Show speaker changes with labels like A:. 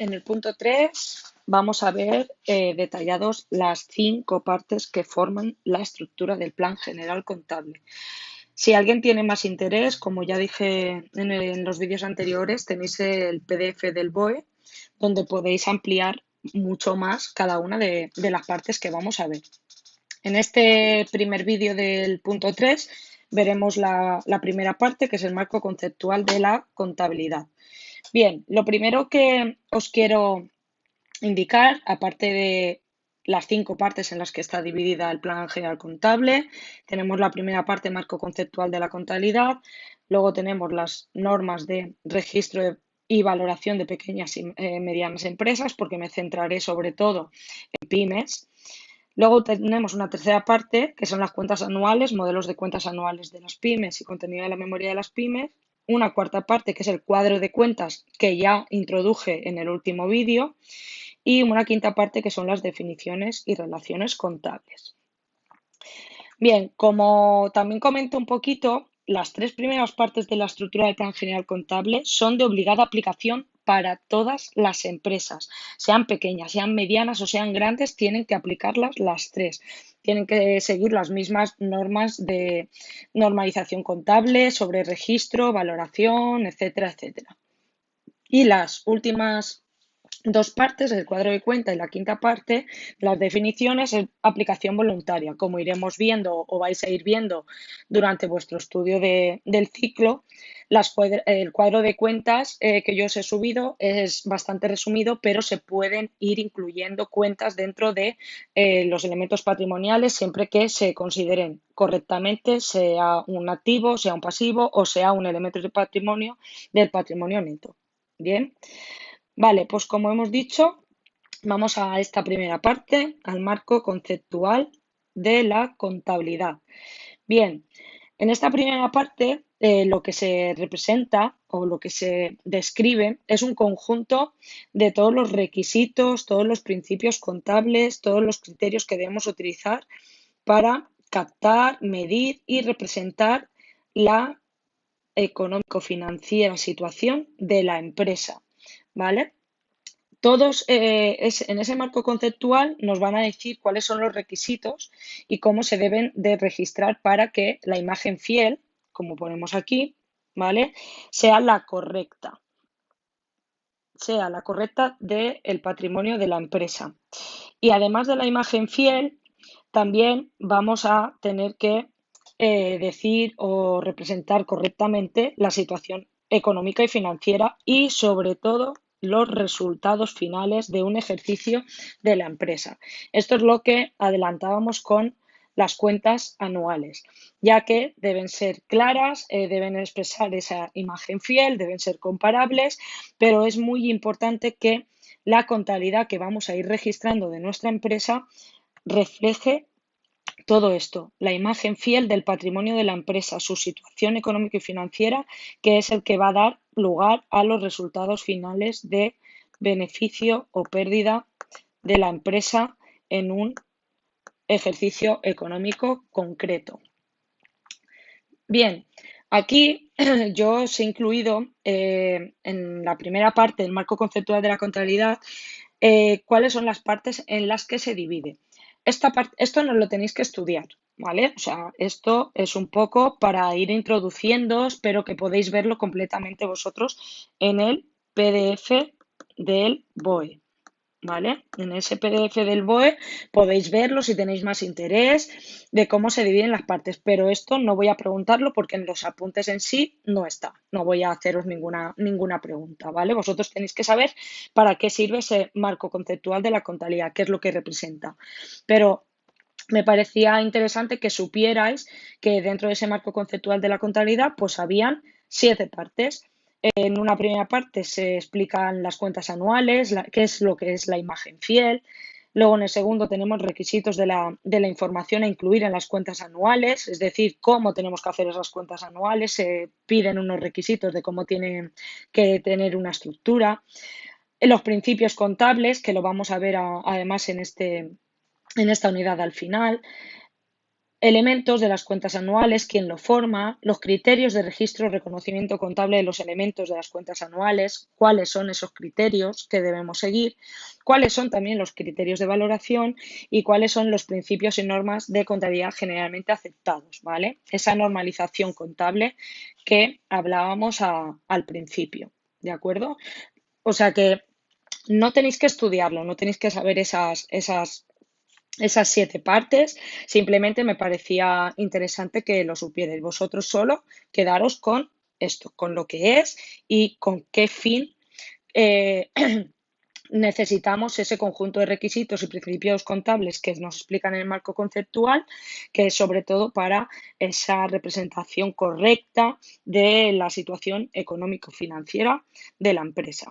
A: En el punto 3 vamos a ver detallados las 5 partes que forman la estructura del plan general contable. Si alguien tiene más interés, como ya dije en los vídeos anteriores, tenéis el PDF del BOE, donde podéis ampliar mucho más cada una de las partes que vamos a ver. En este primer vídeo del punto 3 veremos la primera parte, que es el marco conceptual de la contabilidad. Bien, lo primero que os quiero indicar, aparte de las 5 partes en las que está dividida el plan general contable, tenemos la primera parte, marco conceptual de la contabilidad, luego tenemos las normas de registro y valoración de pequeñas y medianas empresas, porque me centraré sobre todo en pymes. Luego tenemos una tercera parte, que son las cuentas anuales, modelos de cuentas anuales de las pymes y contenido de la memoria de las pymes. Una cuarta parte, que es el cuadro de cuentas que ya introduje en el último vídeo. Y una quinta parte, que son las definiciones y relaciones contables. Bien, como también comento un poquito, las 3 primeras partes de la estructura del plan general contable son de obligada aplicación para todas las empresas, sean pequeñas, sean medianas o sean grandes, tienen que aplicarlas las 3. Tienen que seguir las mismas normas de normalización contable, sobre registro, valoración, etcétera, etcétera. Y las últimas 2 partes, el cuadro de cuenta y la quinta parte, las definiciones, es aplicación voluntaria. Como iremos viendo o vais a ir viendo durante vuestro estudio del ciclo, el cuadro de cuentas que yo os he subido es bastante resumido, pero se pueden ir incluyendo cuentas dentro de los elementos patrimoniales siempre que se consideren correctamente, sea un activo, sea un pasivo o sea un elemento de patrimonio del patrimonio neto. Bien. Vale, pues como hemos dicho, vamos a esta primera parte, al marco conceptual de la contabilidad. Bien, en esta primera parte lo que se representa o lo que se describe es un conjunto de todos los requisitos, todos los principios contables, todos los criterios que debemos utilizar para captar, medir y representar la económico-financiera situación de la empresa. ¿Vale? Todos en ese marco conceptual nos van a decir cuáles son los requisitos y cómo se deben de registrar para que la imagen fiel, como ponemos aquí, ¿vale? Sea la correcta del patrimonio de la empresa. Y además de la imagen fiel, también vamos a tener que decir o representar correctamente la situación económica y financiera y sobre todo los resultados finales de un ejercicio de la empresa. Esto es lo que adelantábamos con las cuentas anuales, ya que deben ser claras, deben expresar esa imagen fiel, deben ser comparables, pero es muy importante que la contabilidad que vamos a ir registrando de nuestra empresa refleje todo esto, la imagen fiel del patrimonio de la empresa, su situación económica y financiera, que es el que va a dar lugar a los resultados finales de beneficio o pérdida de la empresa en un ejercicio económico concreto. Bien, aquí yo os he incluido en la primera parte del marco conceptual de la contabilidad cuáles son las partes en las que se divide. Esto no lo tenéis que estudiar, ¿vale? O sea, esto es un poco para ir introduciéndoos, pero que podéis verlo completamente vosotros en el PDF del BOE. ¿Vale? En ese PDF del BOE podéis verlo si tenéis más interés de cómo se dividen las partes, pero esto no voy a preguntarlo porque en los apuntes en sí no está. No voy a haceros ninguna pregunta, ¿vale? Vosotros tenéis que saber para qué sirve ese marco conceptual de la contabilidad, qué es lo que representa. Pero me parecía interesante que supierais que dentro de ese marco conceptual de la contabilidad pues habían 7 partes. En una primera parte se explican las cuentas anuales, qué es lo que es la imagen fiel. Luego en el segundo tenemos requisitos de la información a incluir en las cuentas anuales, es decir, cómo tenemos que hacer esas cuentas anuales. Se piden unos requisitos de cómo tienen que tener una estructura. Los principios contables, que lo vamos a ver además en esta unidad al final. elementos de las cuentas anuales, quién lo forma, los criterios de registro y reconocimiento contable de los elementos de las cuentas anuales, cuáles son esos criterios que debemos seguir, cuáles son también los criterios de valoración y cuáles son los principios y normas de contabilidad generalmente aceptados, ¿vale? Esa normalización contable que hablábamos al principio, ¿de acuerdo? O sea que no tenéis que estudiarlo, no tenéis que saber esas 7 partes, simplemente me parecía interesante que lo supierais. Vosotros solo quedaros con esto, con lo que es y con qué fin eh, necesitamos ese conjunto de requisitos y principios contables que nos explican en el marco conceptual, que es sobre todo para esa representación correcta de la situación económico-financiera de la empresa.